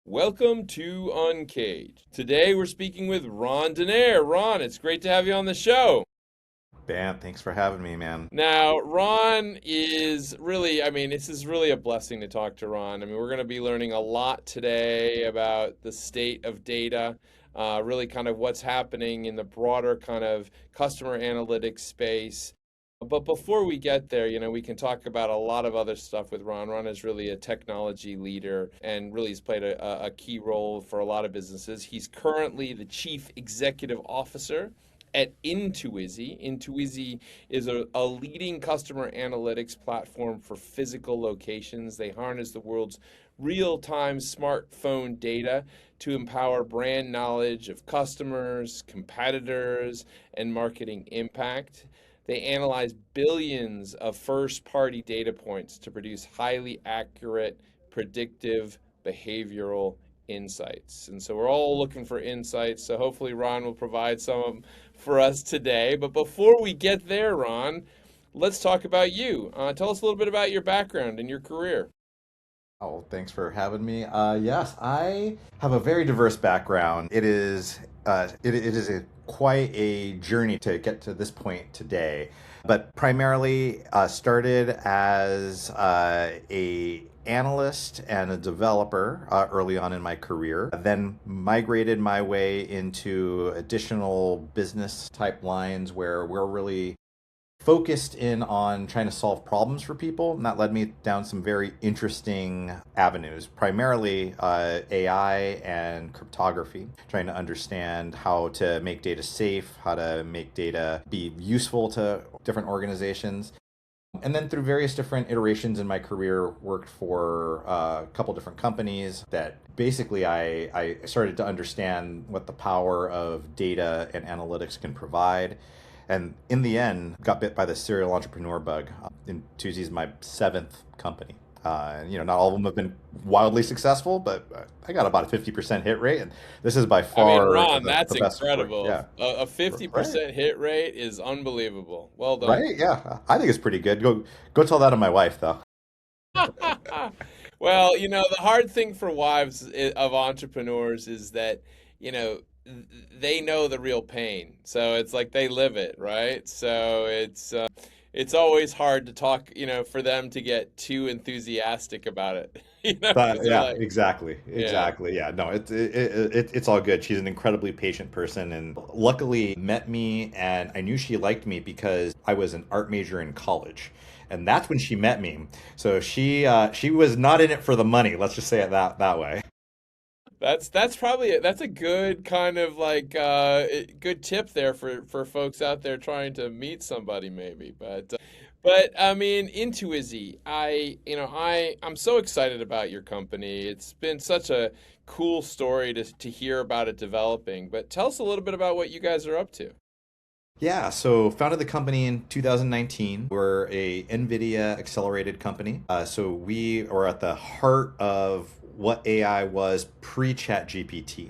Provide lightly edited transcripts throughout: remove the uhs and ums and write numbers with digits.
Welcome to UNCAGED. Today we're speaking with Ron Donaire. Ron, it's great to have you on the show. Bam, thanks for having me, man. Now, Ron is really, this is really a blessing to talk to Ron. We're going to be learning a lot today about the state of data, really kind of what's happening in the broader kind of customer analytics space. But before we get there, we can talk about a lot of other stuff with Ron. Ron is really a technology leader and really has played a key role for a lot of businesses. He's currently the chief executive officer at Intuizi. Intuizi is a leading customer analytics platform for physical locations. They harness the world's real-time smartphone data to empower brand knowledge of customers, competitors, and marketing impact. They analyze billions of first-party data points to produce highly accurate, predictive behavioral insights. And so we're all looking for insights. So hopefully Ron will provide some for us today. But before we get there, Ron, let's talk about you. Tell us a little bit about your background and your career. Oh, thanks for having me. Yes, I have a very diverse background. It is quite a journey to get to this point today, but primarily started as a analyst and a developer early on in my career, then migrated my way into additional business type lines where we're really focused in on trying to solve problems for people, and that led me down some very interesting avenues, primarily AI and cryptography, trying to understand how to make data safe, how to make data be useful to different organizations. And then through various different iterations in my career, worked for a couple different companies that basically I started to understand what the power of data and analytics can provide. And in the end, got bit by the serial entrepreneur bug. Intuizi is my seventh company. Not all of them have been wildly successful, but I got about a 50% hit rate, and this is by far Ron, the that's best work. incredible. Yeah, A right, 50% hit rate is unbelievable. Well done. right. Yeah, I think it's pretty good. Go tell that to my wife, though. Well, the hard thing for of entrepreneurs is that, they know the real pain. So it's like they live it, right? So it's always hard to talk, for them to get too enthusiastic about it, because they're Yeah, like, exactly, yeah. exactly. Yeah, no, it's all good. She's an incredibly patient person, and luckily met me, and I knew she liked me because I was an art major in college, and that's when she met me. So she was not in it for the money. Let's just say it that way. That's probably it. That's a good kind of like good tip there for folks out there trying to meet somebody maybe. But Intuizi, I'm so excited about your company. It's been such a cool story to hear about it developing. But tell us a little bit about what you guys are up to. Yeah, so founded the company in 2019. We're a NVIDIA accelerated company. So we are at the heart of what AI was pre-Chat GPT.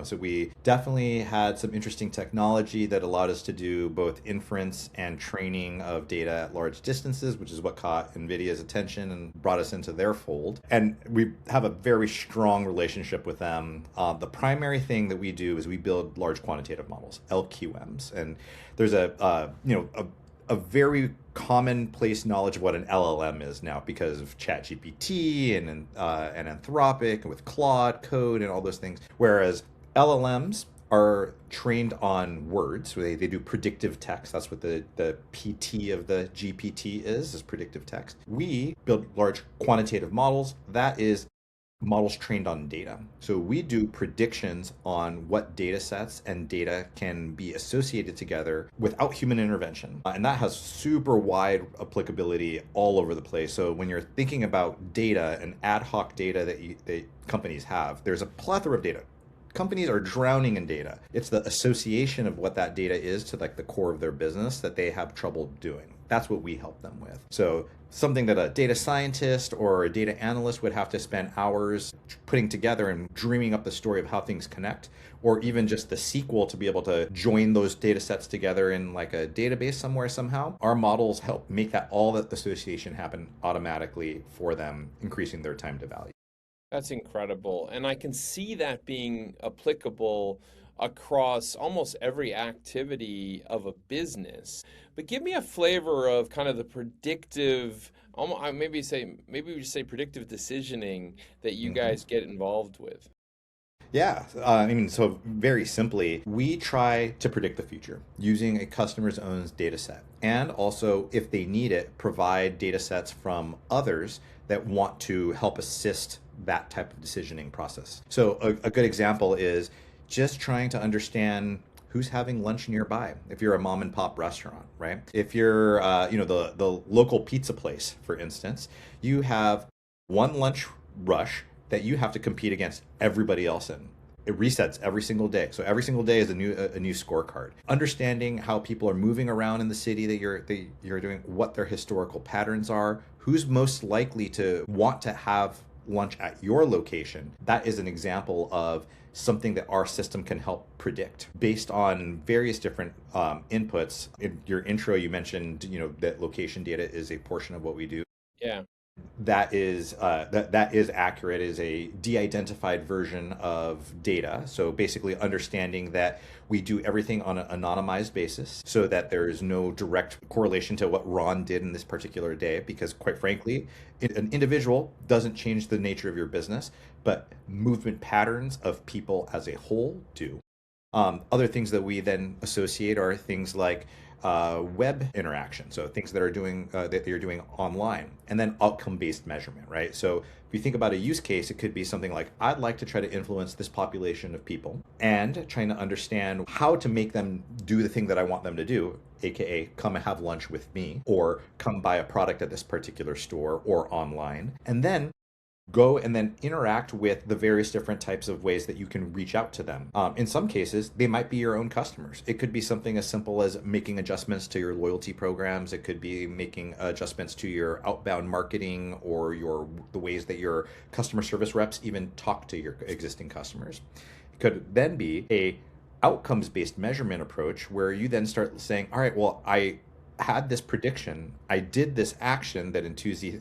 So we definitely had some interesting technology that allowed us to do both inference and training of data at large distances, which is what caught NVIDIA's attention and brought us into their fold. And we have a very strong relationship with them. The primary thing that we do is we build large quantitative models, LQMs, and there's a very commonplace knowledge of what an LLM is now because of ChatGPT and Anthropic and with Claude Code and all those things. Whereas LLMs are trained on words. So they do predictive text. That's what the PT of the GPT is predictive text. We build large quantitative models. That is models trained on data. So we do predictions on what data sets and data can be associated together without human intervention. And that has super wide applicability all over the place. So when you're thinking about data and ad hoc data that companies have, there's a plethora of data. Companies are drowning in data. It's the association of what that data is to like the core of their business that they have trouble doing. That's what we help them with. So something that a data scientist or a data analyst would have to spend hours putting together and dreaming up the story of how things connect, or even just the SQL to be able to join those data sets together in like a database somewhere somehow. Our models help make all that association happen automatically for them, increasing their time to value. That's incredible. And I can see that being applicable across almost every activity of a business. But give me a flavor of kind of the predictive, maybe we just say predictive decisioning that you Mhm. guys get involved with. Yeah, I mean, so very simply, we try to predict the future using a customer's own data set. And also, if they need it, provide data sets from others that want to help assist that type of decisioning process. So, a good example is just trying to understand who's having lunch nearby. If you're a mom and pop restaurant, right? If you're, the local pizza place, for instance, you have one lunch rush that you have to compete against everybody else in. It resets every single day. So every single day is a new scorecard. Understanding how people are moving around in the city that you're doing, what their historical patterns are, who's most likely to want to have lunch at your location. That is an example of something that our system can help predict based on various different inputs. In your intro, you mentioned, that location data is a portion of what we do. Yeah. That is accurate, is a de-identified version of data. So basically understanding that we do everything on an anonymized basis so that there is no direct correlation to what Ron did in this particular day, because quite frankly, an individual doesn't change the nature of your business, but movement patterns of people as a whole do. Other things that we then associate are things like web interaction, so things that you're doing online, and then outcome-based measurement, right? So if you think about a use case, it could be something like, I'd like to try to influence this population of people, and trying to understand how to make them do the thing that I want them to do, aka come and have lunch with me, or come buy a product at this particular store or online, and then go and then interact with the various different types of ways that you can reach out to them. In some cases, they might be your own customers. It could be something as simple as making adjustments to your loyalty programs. It could be making adjustments to your outbound marketing or the ways that your customer service reps even talk to your existing customers. It could then be a outcomes based measurement approach where you then start saying, all right, well, I had this prediction, I did this action that Intuizi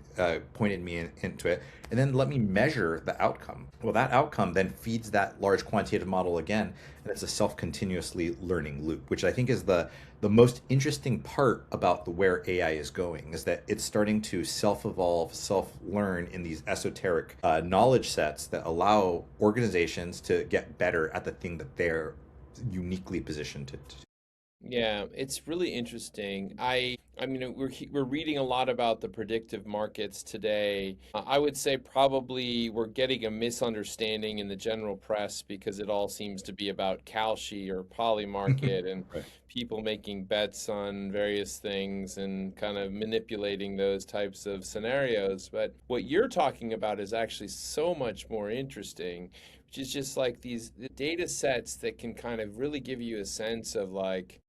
pointed me into it, and then let me measure the outcome. Well, that outcome then feeds that large quantitative model again, and it's a self-continuously learning loop, which I think is the most interesting part about where AI is going, is that it's starting to self-evolve, self-learn in these esoteric knowledge sets that allow organizations to get better at the thing that they're uniquely positioned to. Yeah, it's really interesting. I mean, we're reading a lot about the predictive markets today. I would say probably we're getting a misunderstanding in the general press because it all seems to be about Kalshi or Polymarket and Right. people making bets on various things and kind of manipulating those types of scenarios. But what you're talking about is actually so much more interesting, which is just like these data sets that can kind of really give you a sense of like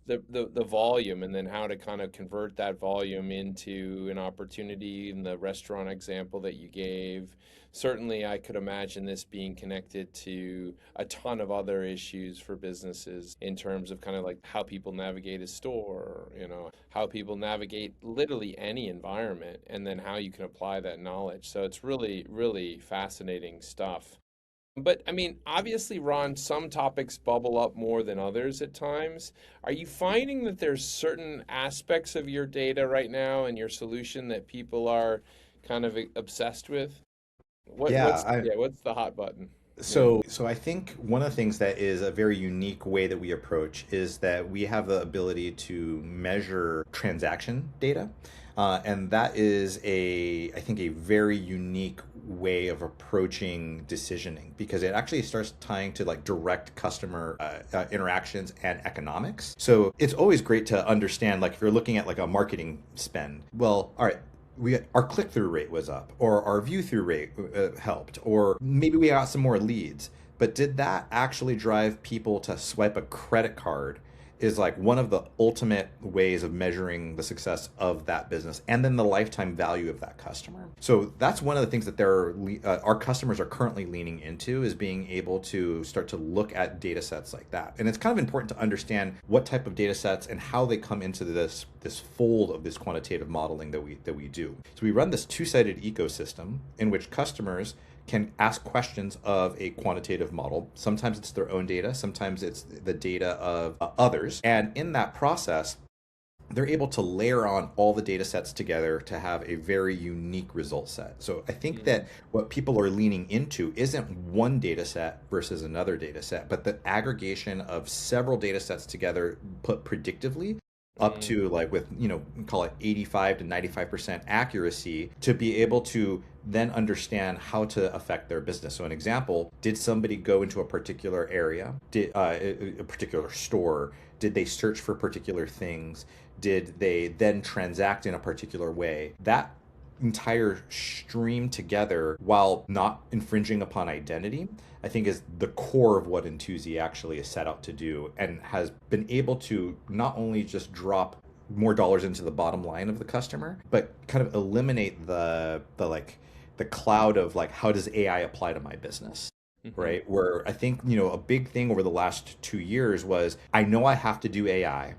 the volume and then how to kind of convert that volume into an opportunity in the restaurant example that you gave. Certainly, I could imagine this being connected to a ton of other issues for businesses in terms of kind of like how people navigate a store, how people navigate literally any environment, and then how you can apply that knowledge. So it's really, really fascinating stuff. But I mean, obviously, Ron, some topics bubble up more than others at times. Are you finding that there's certain aspects of your data right now and your solution that people are kind of obsessed with? Yeah, What's the hot button? Yeah. so I think one of the things that is a very unique way that we approach is that we have the ability to measure transaction data. And that is I think a very unique way of approaching decisioning, because it actually starts tying to like direct customer interactions and economics. So it's always great to understand, like if you're looking at like a marketing spend, well, all right, our click through rate was up, or our view through rate helped, or maybe we got some more leads. But did that actually drive people to swipe a credit card? Is like one of the ultimate ways of measuring the success of that business, and then the lifetime value of that customer. So that's one of the things that our customers are currently leaning into, is being able to start to look at data sets like that. And it's kind of important to understand what type of data sets and how they come into this fold of this quantitative modeling that we do. So we run this two-sided ecosystem in which customers can ask questions of a quantitative model. Sometimes it's their own data, sometimes it's the data of others. And in that process, they're able to layer on all the data sets together to have a very unique result set. So I think Mm-hmm. that what people are leaning into isn't one data set versus another data set, but the aggregation of several data sets together put predictively up Mm-hmm. to like with, call it 85 to 95% accuracy to be able to then understand how to affect their business. So an example, did somebody go into a particular area, did a particular store, did they search for particular things? Did they then transact in a particular way? That entire stream together, while not infringing upon identity, I think is the core of what Intuizi actually is set out to do and has been able to not only just drop more dollars into the bottom line of the customer, but kind of eliminate the cloud of like how does AI apply to my business? Mm-hmm. Right? Where I think, a big thing over the last 2 years was I know I have to do AI.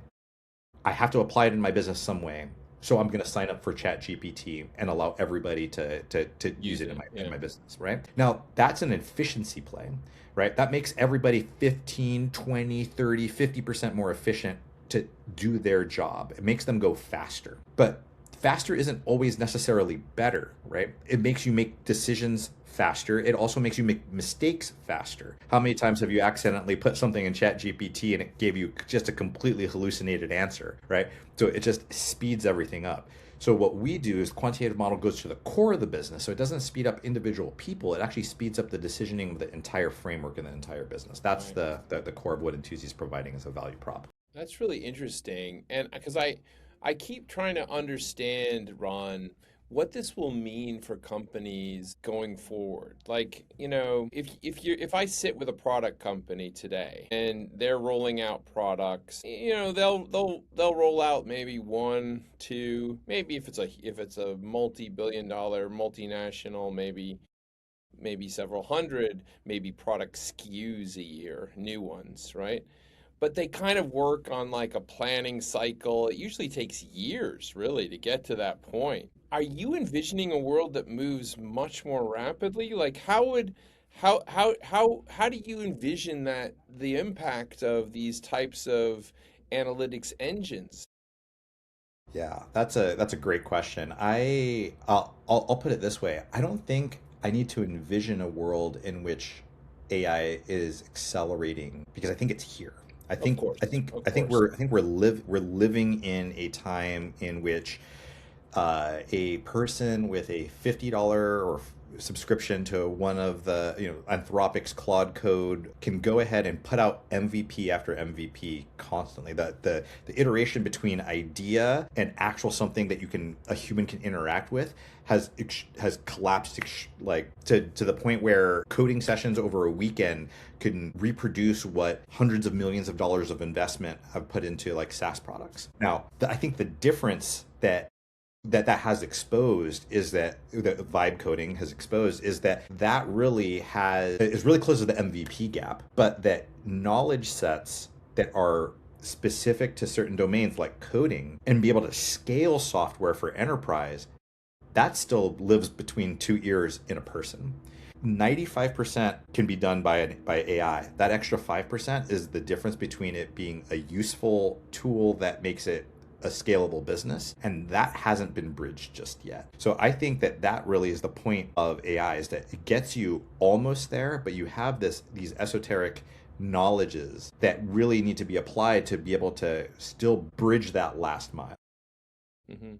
I have to apply it in my business some way. So I'm going to sign up for Chat GPT and allow everybody to use Use it in it. in Yeah. my business, right? Now, that's an efficiency play, right? That makes everybody 15, 20, 30, 50% more efficient to do their job. It makes them go faster. But faster isn't always necessarily better, right? It makes you make decisions faster. It also makes you make mistakes faster. How many times have you accidentally put something in Chat GPT and it gave you just a completely hallucinated answer, right? So it just speeds everything up. So what we do is the quantitative model goes to the core of the business. So it doesn't speed up individual people. It actually speeds up the decisioning of the entire framework and the entire business. That's Right. the core of what Intuizi is providing as a value prop. That's really interesting. And because I keep trying to understand, Ron, what this will mean for companies going forward. Like, if I sit with a product company today and they're rolling out products, they'll roll out maybe one, two, maybe if it's a multi-billion dollar multinational, maybe several hundred, maybe product SKUs a year, new ones, right? But they kind of work on like a planning cycle. It usually takes years, really, to get to that point. Are you envisioning a world that moves much more rapidly? Like how do you envision that the impact of these types of analytics engines? Yeah, that's a great question. I'll put it this way. I don't think I need to envision a world in which AI is accelerating because I think it's here. I Of think I course, think of I think course. we're living in a time in which a person with a $50 or subscription to one of the Anthropic's Claude Code can go ahead and put out MVP after MVP constantly. The iteration between idea and actual something that a human can interact with has collapsed like to the point where coding sessions over a weekend can reproduce what hundreds of millions of dollars of investment have put into like SaaS products. Now, I think the difference that has exposed is that vibe coding has exposed is that really has is really close to the MVP gap, but that knowledge sets that are specific to certain domains like coding and be able to scale software for enterprise, that still lives between two ears in a person. 95% can be done by AI. That extra 5% is the difference between it being a useful tool that makes it a scalable business, and that hasn't been bridged just yet. So I think that really is the point of AI, is that it gets you almost there, but you have these esoteric knowledges that really need to be applied to be able to still bridge that last mile. Hmm.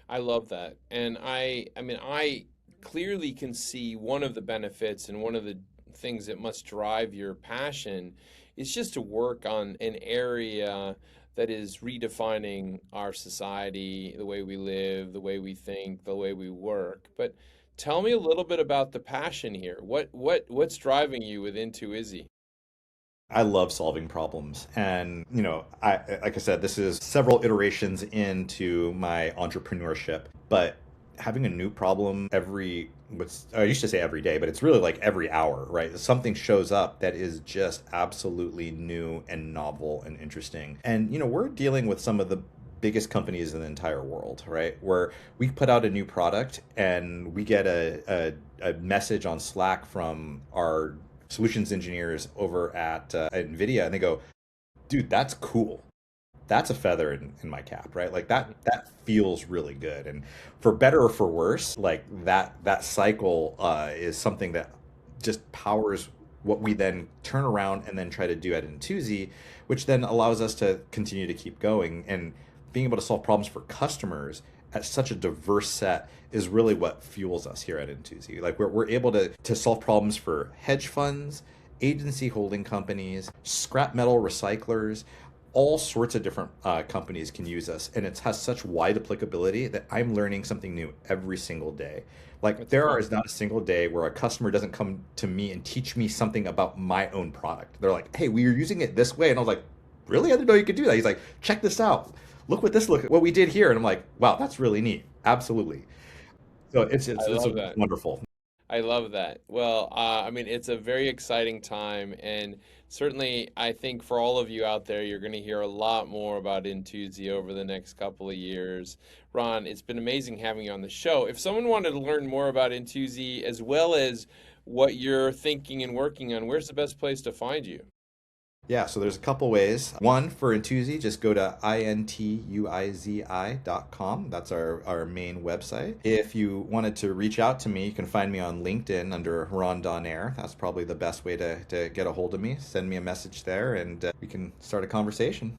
I love that. And I mean, I clearly can see one of the benefits and one of the things that must drive your passion is just to work on an area that is redefining our society, the way we live, the way we think, the way we work. But tell me a little bit about the passion here. What's driving you with Intuizi? I love solving problems. And, I like I said, this is several iterations into my entrepreneurship, but having a new problem what's I used to say every day, but it's really like every hour, right? Something shows up that is just absolutely new and novel and interesting. And, we're dealing with some of the biggest companies in the entire world, right? Where we put out a new product and we get a message on Slack from our solutions engineers over at NVIDIA, and they go, dude, that's cool. That's a feather in my cap, right? Like that feels really good. And for better or for worse, like that cycle is something that just powers what we then turn around and then try to do at Intuzi, which then allows us to continue to keep going and being able to solve problems for customers at such a diverse set is really what fuels us here at Intuzi. Like we're able to solve problems for hedge funds, agency holding companies, scrap metal recyclers, all sorts of different companies can use us, and it has such wide applicability that I'm learning something new every single day. Like That's fun. is not a single day where a customer doesn't come to me and teach me something about my own product. They're like, "Hey, we are using it this way," and I was like, "Really? I didn't know you could do that." He's like, "Check this out. Look at what we did here," and I'm like, "Wow, that's really neat. Absolutely." So I it's love that. wonderful. I love that. Well, I mean, it's a very exciting time, and certainly, I think for all of you out there, you're going to hear a lot more about Intuzi over the next couple of years. Ron, it's been amazing having you on the show. If someone wanted to learn more about Intuzi as well as what you're thinking and working on, where's the best place to find you? Yeah, so there's a couple ways. One for Intuzi, just go to intuizi.com. That's our main website. If you wanted to reach out to me, you can find me on LinkedIn under Ron Donaire. That's probably the best way to get a hold of me. Send me a message there and we can start a conversation.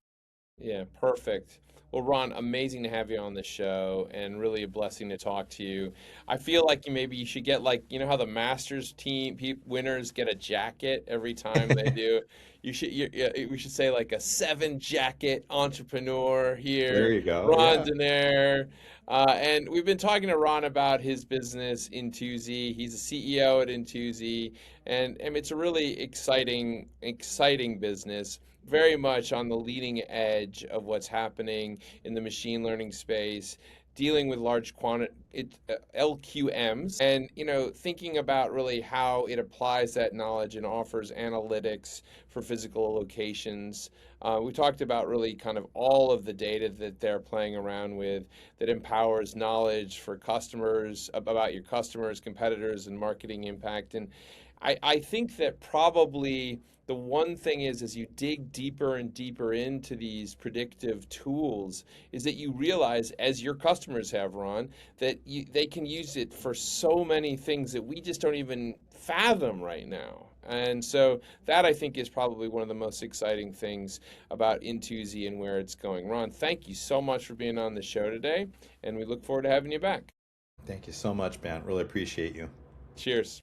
Yeah, perfect. Well, Ron, amazing to have you on the show and really a blessing to talk to you. I feel like maybe you should get like, you know how the Masters team winners get a jacket every time they do. We should say like a seven jacket entrepreneur There here, you go. Ron Yeah. Donaire. And we've been talking to Ron about his business, Intuzi. He's a CEO at Intuzi, and it's a really exciting business, very much on the leading edge of what's happening in the machine learning space, dealing with large LQMs, and thinking about really how it applies that knowledge and offers analytics for physical locations. We talked about really kind of all of the data that they're playing around with that empowers knowledge for customers about your customers, competitors, and marketing impact. And I think that probably the one thing is, as you dig deeper and deeper into these predictive tools, is that you realize, as your customers have, Ron, that they can use it for so many things that we just don't even fathom right now. And so that I think is probably one of the most exciting things about Intuzi and where it's going. Ron, thank you so much for being on the show today, and we look forward to having you back. Thank you so much, man. Really appreciate you. Cheers.